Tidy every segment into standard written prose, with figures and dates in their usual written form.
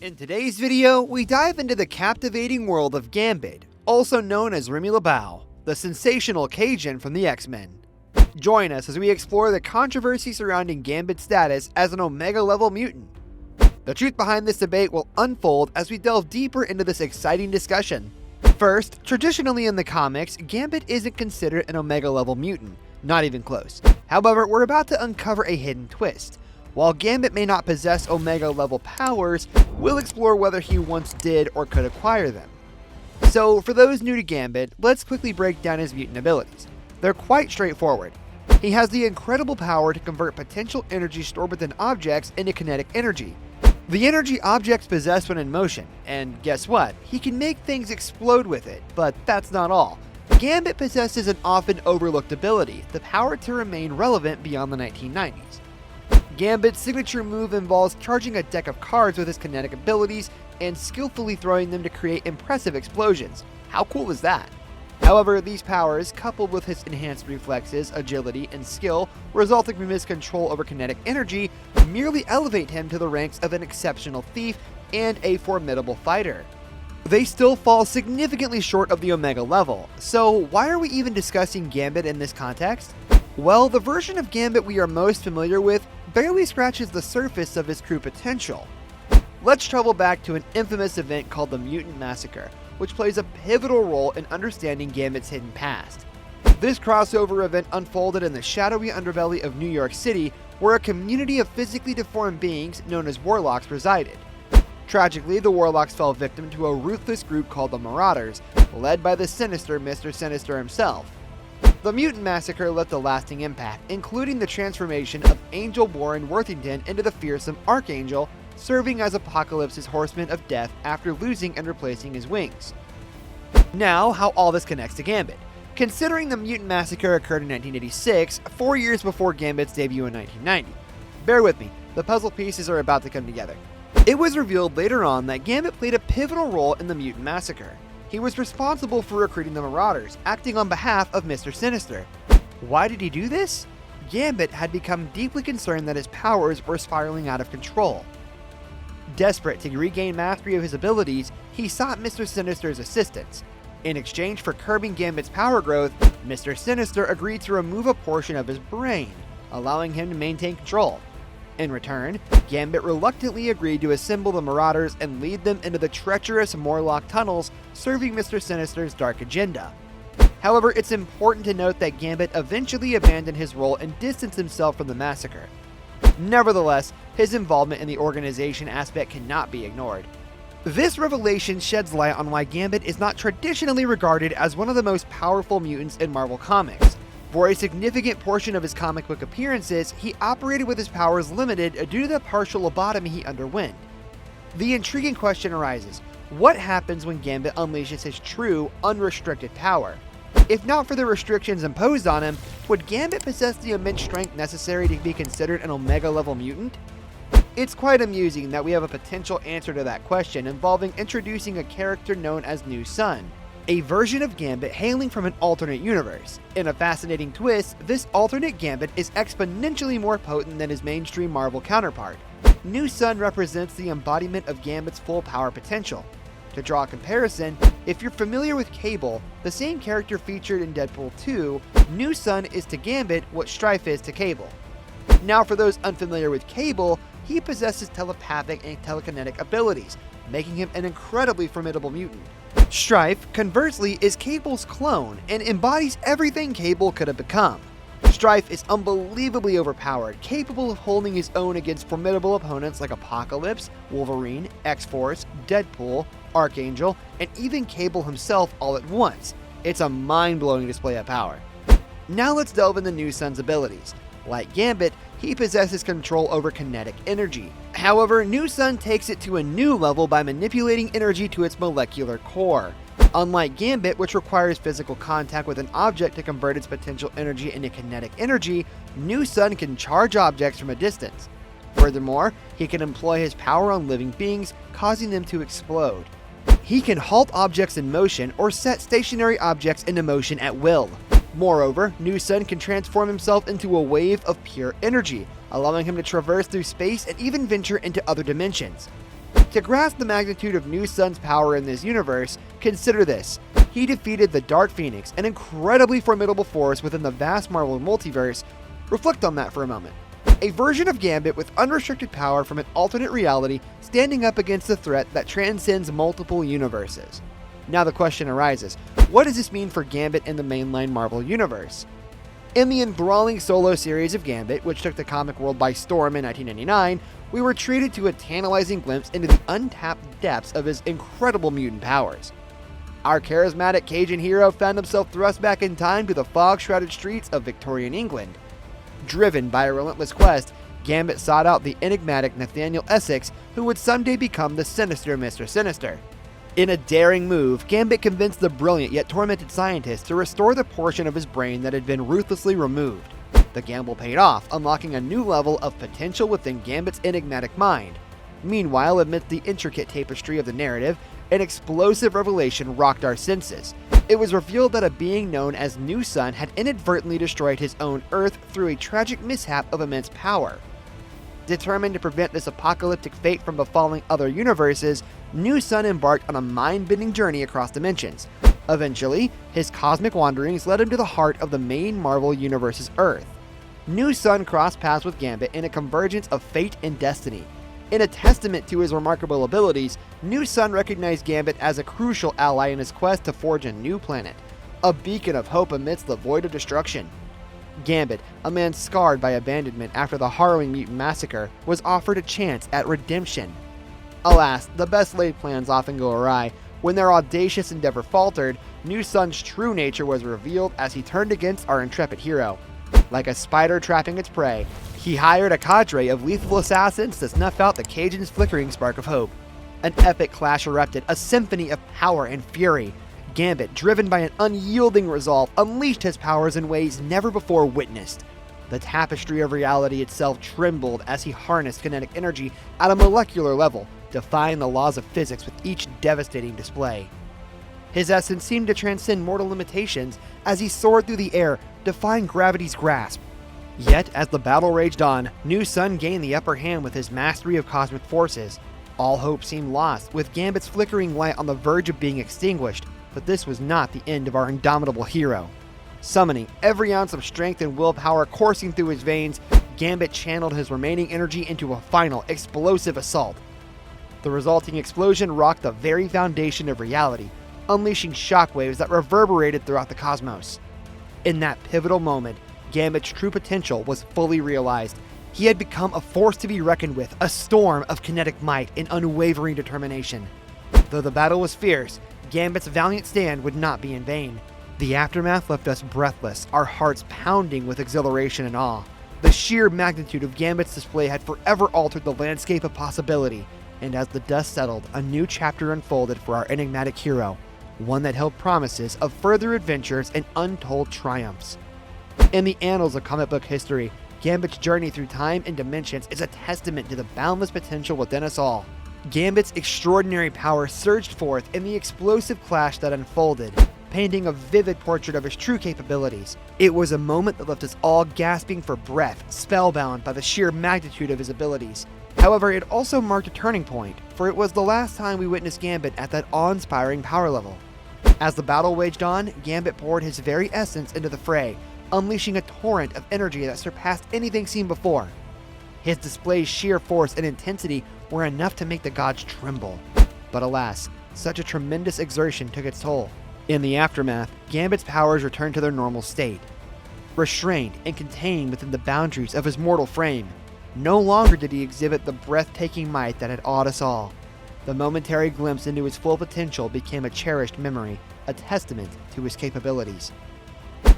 In today's video, we dive into the captivating world of Gambit, also known as Remy, the sensational Cajun from the X-Men. Join us as we explore the controversy surrounding Gambit's status as an Omega-level mutant. The truth behind this debate will unfold as we delve deeper into this exciting discussion. First, traditionally in the comics, Gambit isn't considered an Omega-level mutant, not even close. However, we're about to uncover a hidden twist. While Gambit may not possess Omega-level powers, we'll explore whether he once did or could acquire them. So, for those new to Gambit, let's quickly break down his mutant abilities. They're quite straightforward. He has the incredible power to convert potential energy stored within objects into kinetic energy. The energy objects possess when in motion, and guess what? He can make things explode with it, but that's not all. Gambit possesses an often overlooked ability, the power to remain relevant beyond the 1990s. Gambit's signature move involves charging a deck of cards with his kinetic abilities and skillfully throwing them to create impressive explosions. How cool is that? However, these powers, coupled with his enhanced reflexes, agility, and skill, resulting from his control over kinetic energy, merely elevate him to the ranks of an exceptional thief and a formidable fighter. They still fall significantly short of the Omega level, so why are we even discussing Gambit in this context? Well, the version of Gambit we are most familiar with barely scratches the surface of his true potential. Let's travel back to an infamous event called the Mutant Massacre, which plays a pivotal role in understanding Gambit's hidden past. This crossover event unfolded in the shadowy underbelly of New York City, where a community of physically deformed beings known as Warlocks resided. Tragically, the Warlocks fell victim to a ruthless group called the Marauders, led by the sinister Mr. Sinister himself. The Mutant Massacre left a lasting impact, including the transformation of Angel-born Worthington into the fearsome Archangel, serving as Apocalypse's horseman of death after losing and replacing his wings. Now, how all this connects to Gambit. Considering the Mutant Massacre occurred in 1986, 4 years before Gambit's debut in 1990. Bear with me, the puzzle pieces are about to come together. It was revealed later on that Gambit played a pivotal role in the Mutant Massacre. He was responsible for recruiting the Marauders, acting on behalf of Mr. Sinister. Why did he do this? Gambit had become deeply concerned that his powers were spiraling out of control. Desperate to regain mastery of his abilities, he sought Mr. Sinister's assistance. In exchange for curbing Gambit's power growth, Mr. Sinister agreed to remove a portion of his brain, allowing him to maintain control. In return, Gambit reluctantly agreed to assemble the Marauders and lead them into the treacherous Morlock tunnels, serving Mr. Sinister's dark agenda. However, it's important to note that Gambit eventually abandoned his role and distanced himself from the massacre. Nevertheless, his involvement in the organization aspect cannot be ignored. This revelation sheds light on why Gambit is not traditionally regarded as one of the most powerful mutants in Marvel Comics. For a significant portion of his comic book appearances, he operated with his powers limited due to the partial lobotomy he underwent. The intriguing question arises, what happens when Gambit unleashes his true, unrestricted power? If not for the restrictions imposed on him, would Gambit possess the immense strength necessary to be considered an Omega-level mutant? It's quite amusing that we have a potential answer to that question involving introducing a character known as New Sun, a version of Gambit hailing from an alternate universe. In a fascinating twist, this alternate Gambit is exponentially more potent than his mainstream Marvel counterpart. New Sun represents the embodiment of Gambit's full power potential. To draw a comparison, if you're familiar with Cable, the same character featured in Deadpool 2, New Sun is to Gambit what Strife is to Cable. Now for those unfamiliar with Cable, he possesses telepathic and telekinetic abilities, making him an incredibly formidable mutant. Strife, conversely, is Cable's clone and embodies everything Cable could have become. Strife is unbelievably overpowered, capable of holding his own against formidable opponents like Apocalypse, Wolverine, X-Force, Deadpool, Archangel, and even Cable himself all at once. It's a mind-blowing display of power. Now let's delve into New Sun's abilities. Like Gambit, he possesses control over kinetic energy. However, New Sun takes it to a new level by manipulating energy to its molecular core. Unlike Gambit, which requires physical contact with an object to convert its potential energy into kinetic energy, New Sun can charge objects from a distance. Furthermore, he can employ his power on living beings, causing them to explode. He can halt objects in motion or set stationary objects into motion at will. Moreover, New Sun can transform himself into a wave of pure energy, allowing him to traverse through space and even venture into other dimensions. To grasp the magnitude of New Sun's power in this universe, consider this. He defeated the Dark Phoenix, an incredibly formidable force within the vast Marvel multiverse. Reflect on that for a moment. A version of Gambit with unrestricted power from an alternate reality standing up against a threat that transcends multiple universes. Now the question arises, what does this mean for Gambit in the mainline Marvel universe? In the enthralling solo series of Gambit, which took the comic world by storm in 1999, we were treated to a tantalizing glimpse into the untapped depths of his incredible mutant powers. Our charismatic Cajun hero found himself thrust back in time to the fog-shrouded streets of Victorian England. Driven by a relentless quest, Gambit sought out the enigmatic Nathaniel Essex, who would someday become the sinister Mr. Sinister. In a daring move, Gambit convinced the brilliant yet tormented scientist to restore the portion of his brain that had been ruthlessly removed. The gamble paid off, unlocking a new level of potential within Gambit's enigmatic mind. Meanwhile, amidst the intricate tapestry of the narrative, an explosive revelation rocked our senses. It was revealed that a being known as New Sun had inadvertently destroyed his own Earth through a tragic mishap of immense power. Determined to prevent this apocalyptic fate from befalling other universes, New Sun embarked on a mind-bending journey across dimensions. Eventually, his cosmic wanderings led him to the heart of the main Marvel universe's Earth. New Sun crossed paths with Gambit in a convergence of fate and destiny. In a testament to his remarkable abilities, New Sun recognized Gambit as a crucial ally in his quest to forge a new planet, a beacon of hope amidst the void of destruction. Gambit, a man scarred by abandonment after the harrowing Mutant Massacre, was offered a chance at redemption. Alas, the best laid plans often go awry. When their audacious endeavor faltered, New Sun's true nature was revealed as he turned against our intrepid hero. Like a spider trapping its prey, he hired a cadre of lethal assassins to snuff out the Cajun's flickering spark of hope. An epic clash erupted, a symphony of power and fury. Gambit, driven by an unyielding resolve, unleashed his powers in ways never before witnessed. The tapestry of reality itself trembled as he harnessed kinetic energy at a molecular level, defying the laws of physics with each devastating display. His essence seemed to transcend mortal limitations as he soared through the air, defying gravity's grasp. Yet, as the battle raged on, New Sun gained the upper hand with his mastery of cosmic forces. All hope seemed lost, with Gambit's flickering light on the verge of being extinguished, but this was not the end of our indomitable hero. Summoning every ounce of strength and willpower coursing through his veins, Gambit channeled his remaining energy into a final, explosive assault. The resulting explosion rocked the very foundation of reality, unleashing shockwaves that reverberated throughout the cosmos. In that pivotal moment, Gambit's true potential was fully realized. He had become a force to be reckoned with, a storm of kinetic might and unwavering determination. Though the battle was fierce, Gambit's valiant stand would not be in vain. The aftermath left us breathless, our hearts pounding with exhilaration and awe. The sheer magnitude of Gambit's display had forever altered the landscape of possibility, and as the dust settled, a new chapter unfolded for our enigmatic hero, one that held promises of further adventures and untold triumphs. In the annals of comic book history, Gambit's journey through time and dimensions is a testament to the boundless potential within us all. Gambit's extraordinary power surged forth in the explosive clash that unfolded, painting a vivid portrait of his true capabilities. It was a moment that left us all gasping for breath, spellbound by the sheer magnitude of his abilities. However, it also marked a turning point, for it was the last time we witnessed Gambit at that awe-inspiring power level. As the battle waged on, Gambit poured his very essence into the fray, unleashing a torrent of energy that surpassed anything seen before. His display's sheer force and intensity were enough to make the gods tremble. But alas, such a tremendous exertion took its toll. In the aftermath, Gambit's powers returned to their normal state. Restrained and contained within the boundaries of his mortal frame, no longer did he exhibit the breathtaking might that had awed us all. The momentary glimpse into his full potential became a cherished memory, a testament to his capabilities.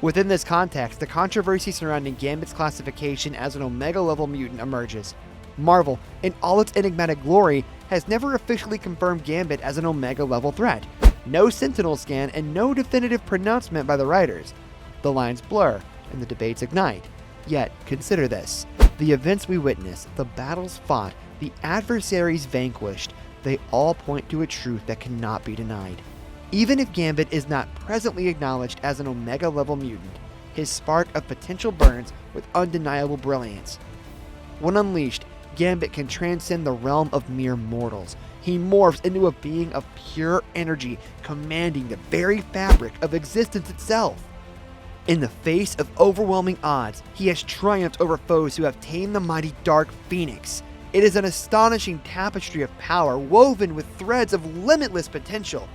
Within this context, the controversy surrounding Gambit's classification as an Omega-level mutant emerges. Marvel, in all its enigmatic glory, has never officially confirmed Gambit as an Omega-level threat. No Sentinel scan and no definitive pronouncement by the writers. The lines blur, and the debates ignite. Yet, consider this. The events we witness, the battles fought, the adversaries vanquished, they all point to a truth that cannot be denied. Even if Gambit is not presently acknowledged as an Omega-level mutant, his spark of potential burns with undeniable brilliance. When unleashed, Gambit can transcend the realm of mere mortals. he morphs into a being of pure energy, commanding the very fabric of existence itself. In the face of overwhelming odds, he has triumphed over foes who have tamed the mighty Dark Phoenix. It is an astonishing tapestry of power woven with threads of limitless potential.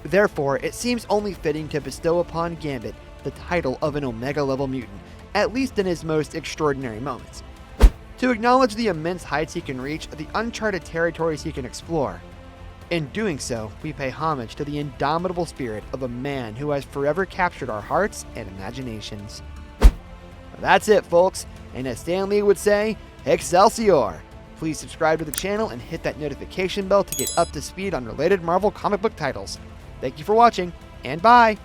Therefore, it seems only fitting to bestow upon Gambit the title of an Omega-level mutant, at least in his most extraordinary moments. To acknowledge the immense heights he can reach, the uncharted territories he can explore. In doing so, we pay homage to the indomitable spirit of a man who has forever captured our hearts and imaginations. That's it, folks, and as Stan Lee would say, Excelsior! Please subscribe to the channel and hit that notification bell to get up to speed on related Marvel comic book titles. Thank you for watching, and bye!